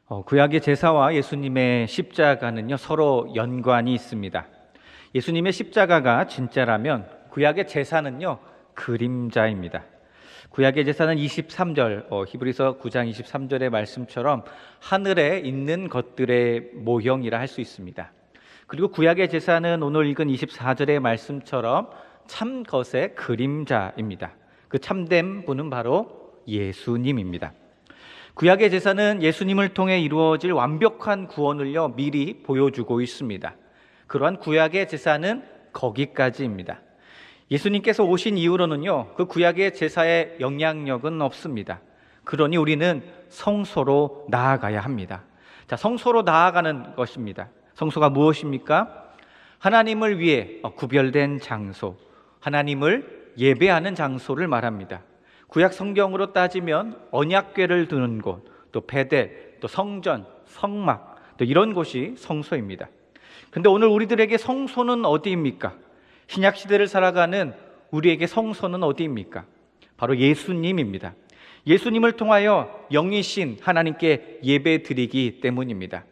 구약의 제사와 예수님의 십자가는요, 서로 연관이 있습니다. 예수님의 십자가가 진짜라면 구약의 제사는요, 그림자입니다. 구약의 제사는 23절, 히브리서 9장 23절의 말씀처럼 하늘에 있는 것들의 모형이라 할 수 있습니다. 그리고 구약의 제사는 오늘 읽은 24절의 말씀처럼 참 것의 그림자입니다. 그 참된 분은 바로 예수님입니다. 구약의 제사는 예수님을 통해 이루어질 완벽한 구원을요, 미리 보여주고 있습니다. 그러한 구약의 제사는 거기까지입니다. 예수님께서 오신 이후로는요, 그 구약의 제사의 영향력은 없습니다. 그러니 우리는 성소로 나아가야 합니다. 자, 성소로 나아가는 것입니다. 성소가 무엇입니까? 하나님을 위해 구별된 장소, 하나님을 예배하는 장소를 말합니다. 구약 성경으로 따지면 언약궤를 두는 곳, 또 베델, 또 성전, 성막, 또 이런 곳이 성소입니다. 그런데 오늘 우리들에게 성소는 어디입니까? 신약 시대를 살아가는 우리에게 성소는 어디입니까? 바로 예수님입니다. 예수님을 통하여 영이신 하나님께 예배 드리기 때문입니다.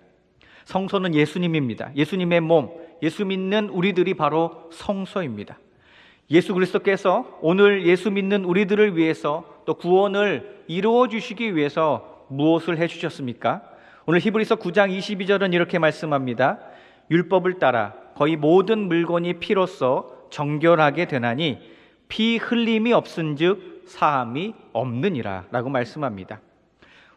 성소는 예수님입니다. 예수님의 몸, 예수 믿는 우리들이 바로 성소입니다. 예수 그리스도께서 오늘 예수 믿는 우리들을 위해서 또 구원을 이루어 주시기 위해서 무엇을 해주셨습니까? 오늘 히브리서 9장 22절은 이렇게 말씀합니다. 율법을 따라 거의 모든 물건이 피로써 정결하게 되나니 피 흘림이 없은즉 사함이 없느니라 라고 말씀합니다.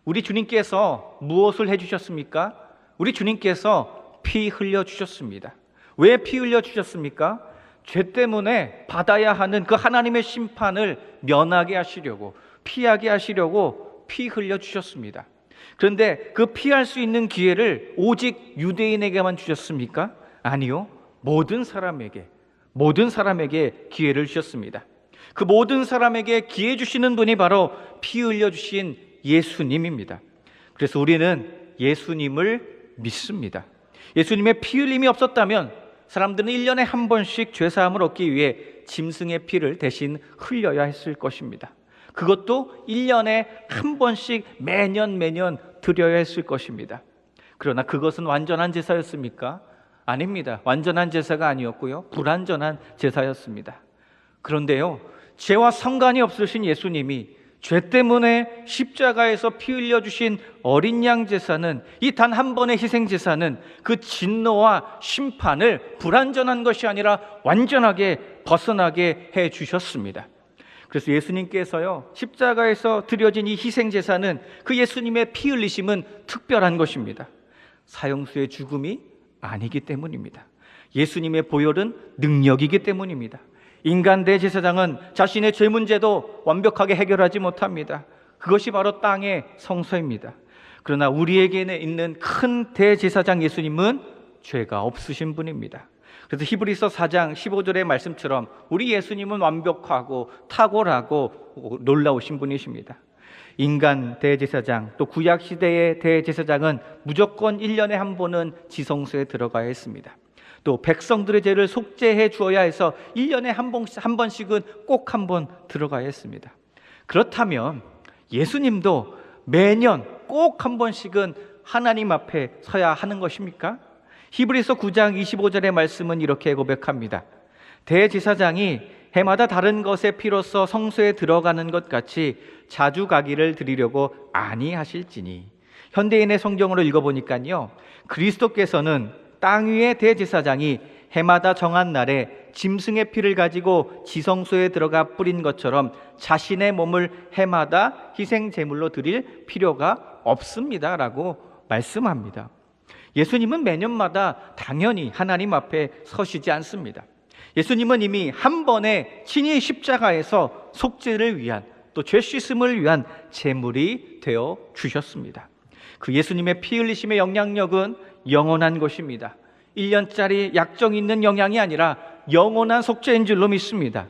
우리 주님께서 무엇을 해주셨습니까? 우리 주님께서 피 흘려주셨습니다. 왜 피 흘려주셨습니까? 죄 때문에 받아야 하는 그 하나님의 심판을 면하게 하시려고, 피하게 하시려고 피 흘려주셨습니다. 그런데 그 피할 수 있는 기회를 오직 유대인에게만 주셨습니까? 아니요. 모든 사람에게 기회를 주셨습니다. 그 모든 사람에게 기회 주시는 분이 바로 피 흘려주신 예수님입니다. 그래서 우리는 예수님을 믿습니다. 예수님의 피 흘림이 없었다면 사람들은 1년에 한 번씩 죄사함을 얻기 위해 짐승의 피를 대신 흘려야 했을 것입니다. 그것도 1년에 한 번씩 매년 드려야 했을 것입니다. 그러나 그것은 완전한 제사였습니까? 아닙니다. 완전한 제사가 아니었고요, 불완전한 제사였습니다. 그런데요, 죄와 상관이 없으신 예수님이 죄 때문에 십자가에서 피 흘려주신 어린 양 제사는, 이 단 한 번의 희생 제사는 그 진노와 심판을 불완전한 것이 아니라 완전하게 벗어나게 해 주셨습니다. 그래서 예수님께서요, 십자가에서 드려진 이 희생 제사는, 그 예수님의 피 흘리심은 특별한 것입니다. 사형수의 죽음이 아니기 때문입니다. 예수님의 보혈은 능력이기 때문입니다. 인간 대제사장은 자신의 죄 문제도 완벽하게 해결하지 못합니다. 그것이 바로 땅의 성소입니다. 그러나 우리에게 있는 큰 대제사장 예수님은 죄가 없으신 분입니다. 그래서 히브리서 4장 15절의 말씀처럼 우리 예수님은 완벽하고 탁월하고 놀라우신 분이십니다. 인간 대제사장, 또 구약 시대의 대제사장은 무조건 1년에 한 번은 지성소에 들어가야 했습니다. 또 백성들의 죄를 속죄해 주어야 해서 1년에 한 번씩은 꼭 한 번 들어가야 했습니다. 그렇다면 예수님도 매년 꼭 한 번씩은 하나님 앞에 서야 하는 것입니까? 히브리서 9장 25절의 말씀은 이렇게 고백합니다. 대제사장이 해마다 다른 것의 피로써 성소에 들어가는 것 같이 자주 가기를 드리려고 아니하실지니. 현대인의 성경으로 읽어보니까요, 그리스도께서는 땅 위의 대제사장이 해마다 정한 날에 짐승의 피를 가지고 지성소에 들어가 뿌린 것처럼 자신의 몸을 해마다 희생 제물로 드릴 필요가 없습니다 라고 말씀합니다. 예수님은 매년마다 당연히 하나님 앞에 서시지 않습니다. 예수님은 이미 한 번에 친히 십자가에서 속죄를 위한, 또 죄 씻음을 위한 제물이 되어 주셨습니다. 그 예수님의 피 흘리심의 영향력은 영원한 것입니다. 1년짜리 약정 있는 영향이 아니라 영원한 속죄인 줄로 믿습니다.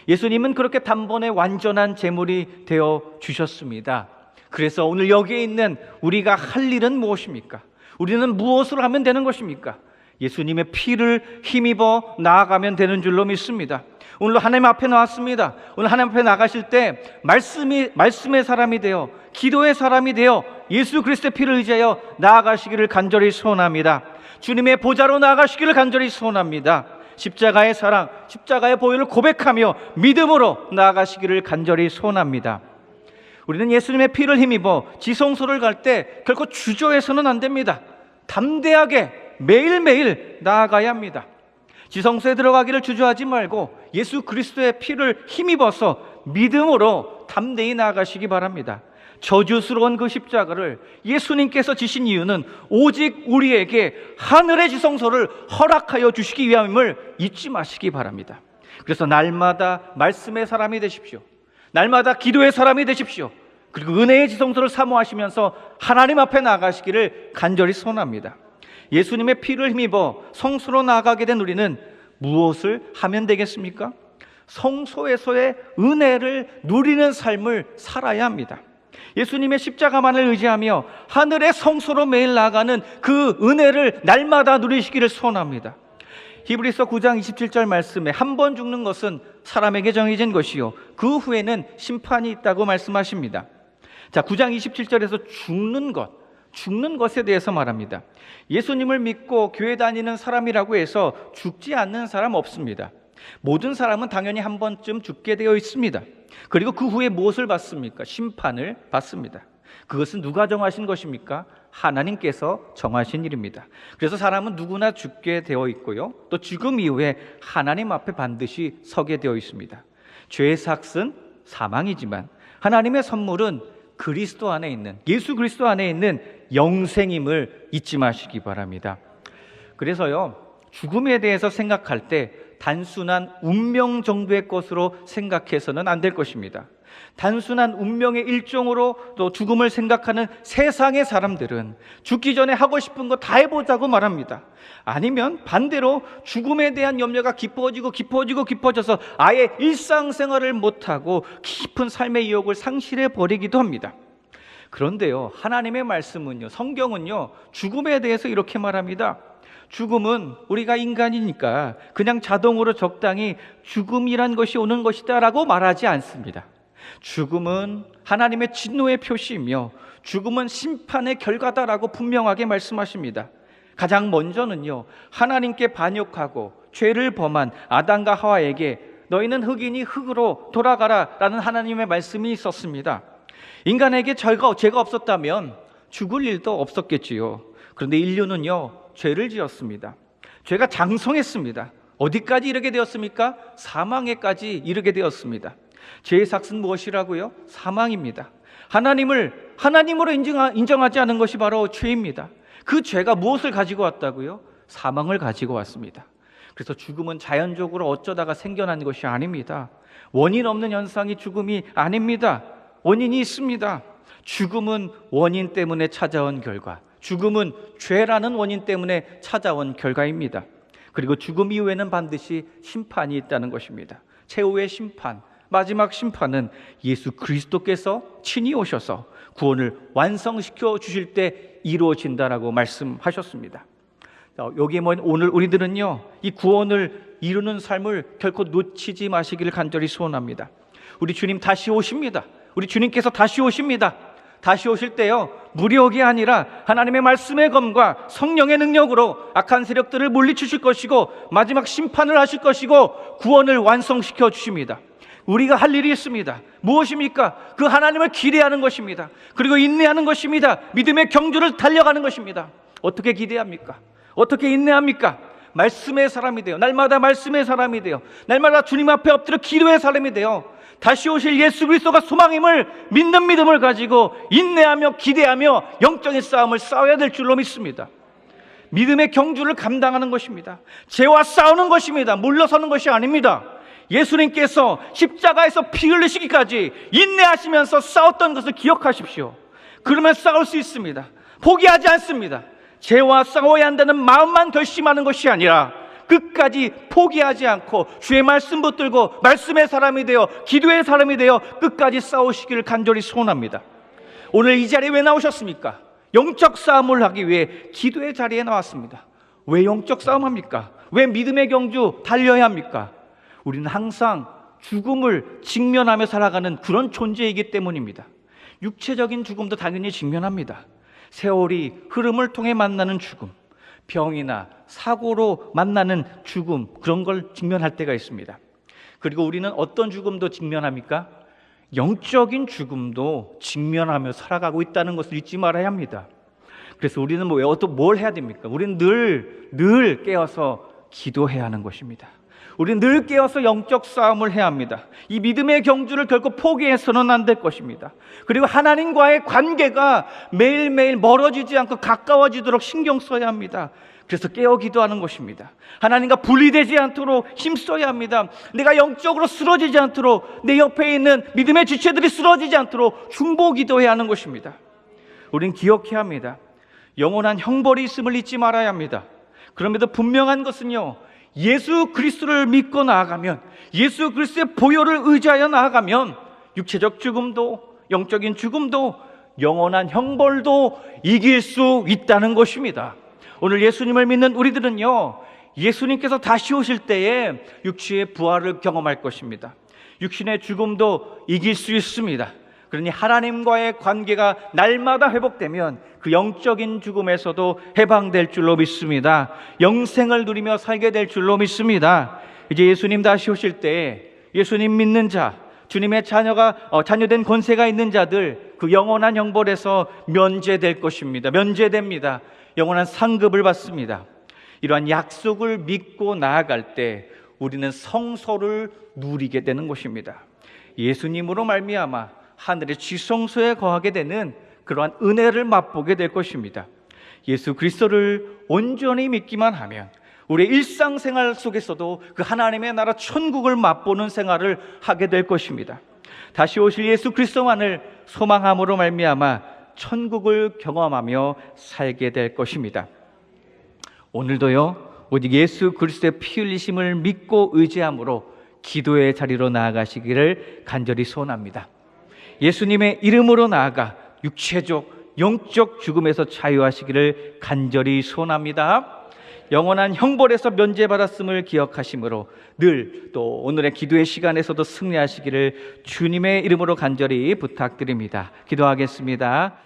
예수님은 그렇게 단번에 완전한 제물이 되어 주셨습니다. 그래서 오늘 여기에 있는 우리가 할 일은 무엇입니까? 우리는 무엇을 하면 되는 것입니까? 예수님의 피를 힘입어 나아가면 되는 줄로 믿습니다. 오늘도 하나님 앞에 나왔습니다. 오늘 하나님 앞에 나가실 때 말씀의 사람이 되어 기도의 사람이 되어 예수 그리스도의 피를 의지하여 나아가시기를 간절히 소원합니다. 주님의 보좌로 나아가시기를 간절히 소원합니다. 십자가의 사랑, 십자가의 보혈을 고백하며 믿음으로 나아가시기를 간절히 소원합니다. 우리는 예수님의 피를 힘입어 지성소를 갈 때 결코 주저해서는 안 됩니다. 담대하게 매일매일 나아가야 합니다. 지성소에 들어가기를 주저하지 말고 예수 그리스도의 피를 힘입어서 믿음으로 담대히 나아가시기 바랍니다. 저주스러운 그 십자가를 예수님께서 지신 이유는 오직 우리에게 하늘의 지성소를 허락하여 주시기 위함임을 잊지 마시기 바랍니다. 그래서 날마다 말씀의 사람이 되십시오. 날마다 기도의 사람이 되십시오. 그리고 은혜의 지성소를 사모하시면서 하나님 앞에 나아가시기를 간절히 소원합니다. 예수님의 피를 힘입어 성소로 나아가게 된 우리는 무엇을 하면 되겠습니까? 성소에서의 은혜를 누리는 삶을 살아야 합니다. 예수님의 십자가만을 의지하며 하늘의 성소로 매일 나아가는 그 은혜를 날마다 누리시기를 소원합니다. 히브리서 9장 27절 말씀에 한 번 죽는 것은 사람에게 정해진 것이요 그 후에는 심판이 있다고 말씀하십니다. 자, 9장 27절에서 죽는 것에 대해서 말합니다. 예수님을 믿고 교회 다니는 사람이라고 해서 죽지 않는 사람 없습니다. 모든 사람은 당연히 한 번쯤 죽게 되어 있습니다. 그리고 그 후에 무엇을 받습니까? 심판을 받습니다. 그것은 누가 정하신 것입니까? 하나님께서 정하신 일입니다. 그래서 사람은 누구나 죽게 되어 있고요, 또 죽음 이후에 하나님 앞에 반드시 서게 되어 있습니다. 죄의 삭은 사망이지만 하나님의 선물은 그리스도 안에 있는, 예수 그리스도 안에 있는 영생임을 잊지 마시기 바랍니다. 그래서요, 죽음에 대해서 생각할 때 단순한 운명 정도의 것으로 생각해서는 안 될 것입니다. 단순한 운명의 일종으로 또 죽음을 생각하는 세상의 사람들은 죽기 전에 하고 싶은 거 다 해보자고 말합니다. 아니면 반대로 죽음에 대한 염려가 깊어져서 아예 일상생활을 못하고 깊은 삶의 유혹을 상실해 버리기도 합니다. 그런데요, 하나님의 말씀은요, 성경은요, 죽음에 대해서 이렇게 말합니다. 죽음은 우리가 인간이니까 그냥 자동으로 적당히 죽음이란 것이 오는 것이다 라고 말하지 않습니다. 죽음은 하나님의 진노의 표시이며 죽음은 심판의 결과다라고 분명하게 말씀하십니다. 가장 먼저는요, 하나님께 반역하고 죄를 범한 아담과 하와에게 너희는 흙이니 흙으로 돌아가라 라는 하나님의 말씀이 있었습니다. 인간에게 죄가 없었다면 죽을 일도 없었겠지요. 그런데 인류는요, 죄를 지었습니다. 죄가 장성했습니다. 어디까지 이르게 되었습니까? 사망에까지 이르게 되었습니다. 죄의 삭은 무엇이라고요? 사망입니다. 하나님으로 인정하지 않은 것이 바로 죄입니다. 그 죄가 무엇을 가지고 왔다고요? 사망을 가지고 왔습니다. 그래서 죽음은 자연적으로 어쩌다가 생겨난 것이 아닙니다. 원인 없는 현상이 죽음이 아닙니다. 원인이 있습니다. 죽음은 원인 때문에 찾아온 결과, 죽음은 죄라는 원인 때문에 찾아온 결과입니다. 그리고 죽음 이후에는 반드시 심판이 있다는 것입니다. 최후의 심판, 마지막 심판은 예수 그리스도께서 친히 오셔서 구원을 완성시켜 주실 때 이루어진다라고 말씀하셨습니다. 여기 오늘 우리들은요, 이 구원을 이루는 삶을 결코 놓치지 마시기를 간절히 소원합니다. 우리 주님 다시 오십니다. 우리 주님께서 다시 오십니다. 다시 오실 때요, 무력이 아니라 하나님의 말씀의 검과 성령의 능력으로 악한 세력들을 물리치실 것이고 마지막 심판을 하실 것이고 구원을 완성시켜 주십니다. 우리가 할 일이 있습니다. 무엇입니까? 그 하나님을 기대하는 것입니다. 그리고 인내하는 것입니다. 믿음의 경주를 달려가는 것입니다. 어떻게 기대합니까? 어떻게 인내합니까? 말씀의 사람이 되어, 날마다 말씀의 사람이 되어, 날마다 주님 앞에 엎드려 기도의 사람이 되어 다시 오실 예수 그리스도가 소망임을 믿는 믿음을 가지고 인내하며 기대하며 영적인 싸움을 싸워야 될 줄로 믿습니다. 믿음의 경주를 감당하는 것입니다. 죄와 싸우는 것입니다. 물러서는 것이 아닙니다. 예수님께서 십자가에서 피 흘리시기까지 인내하시면서 싸웠던 것을 기억하십시오. 그러면 싸울 수 있습니다. 포기하지 않습니다. 죄와 싸워야 한다는 마음만 결심하는 것이 아니라 끝까지 포기하지 않고 주의 말씀 붙들고 말씀의 사람이 되어 기도의 사람이 되어 끝까지 싸우시기를 간절히 소원합니다. 오늘 이 자리에 왜 나오셨습니까? 영적 싸움을 하기 위해 기도의 자리에 나왔습니다. 왜 영적 싸움합니까? 왜 믿음의 경주 달려야 합니까? 우리는 항상 죽음을 직면하며 살아가는 그런 존재이기 때문입니다. 육체적인 죽음도 당연히 직면합니다. 세월이 흐름을 통해 만나는 죽음, 병이나 사고로 만나는 죽음, 그런 걸 직면할 때가 있습니다. 그리고 우리는 어떤 죽음도 직면합니까? 영적인 죽음도 직면하며 살아가고 있다는 것을 잊지 말아야 합니다. 그래서 우리는 뭘 해야 됩니까? 우리는 늘 깨어서 기도해야 하는 것입니다. 우리는 늘 깨어서 영적 싸움을 해야 합니다. 이 믿음의 경주를 결코 포기해서는 안 될 것입니다. 그리고 하나님과의 관계가 매일매일 멀어지지 않고 가까워지도록 신경 써야 합니다. 그래서 깨어 기도하는 것입니다. 하나님과 분리되지 않도록 힘써야 합니다. 내가 영적으로 쓰러지지 않도록, 내 옆에 있는 믿음의 지체들이 쓰러지지 않도록 중보 기도해야 하는 것입니다. 우린 기억해야 합니다. 영원한 형벌이 있음을 잊지 말아야 합니다. 그럼에도 분명한 것은요, 예수 그리스도를 믿고 나아가면, 예수 그리스도의 보혈을 의지하여 나아가면 육체적 죽음도, 영적인 죽음도, 영원한 형벌도 이길 수 있다는 것입니다. 오늘 예수님을 믿는 우리들은요, 예수님께서 다시 오실 때에 육체의 부활을 경험할 것입니다. 육신의 죽음도 이길 수 있습니다. 그러니 하나님과의 관계가 날마다 회복되면 그 영적인 죽음에서도 해방될 줄로 믿습니다. 영생을 누리며 살게 될 줄로 믿습니다. 이제 예수님 다시 오실 때 예수님 믿는 자, 주님의 자녀된 권세가 있는 자들, 그 영원한 형벌에서 면제될 것입니다. 면제됩니다. 영원한 상급을 받습니다. 이러한 약속을 믿고 나아갈 때 우리는 성소를 누리게 되는 것입니다. 예수님으로 말미암아 하늘의 지성소에 거하게 되는 그러한 은혜를 맛보게 될 것입니다. 예수 그리스도를 온전히 믿기만 하면 우리의 일상생활 속에서도 그 하나님의 나라 천국을 맛보는 생활을 하게 될 것입니다. 다시 오실 예수 그리스도만을 소망함으로 말미암아 천국을 경험하며 살게 될 것입니다. 오늘도요, 오직 예수 그리스도의 피 흘리심을 믿고 의지함으로 기도의 자리로 나아가시기를 간절히 소원합니다. 예수님의 이름으로 나아가 육체적, 영적 죽음에서 자유하시기를 간절히 소원합니다. 영원한 형벌에서 면제받았음을 기억하심으로 늘 또 오늘의 기도의 시간에서도 승리하시기를 주님의 이름으로 간절히 부탁드립니다. 기도하겠습니다.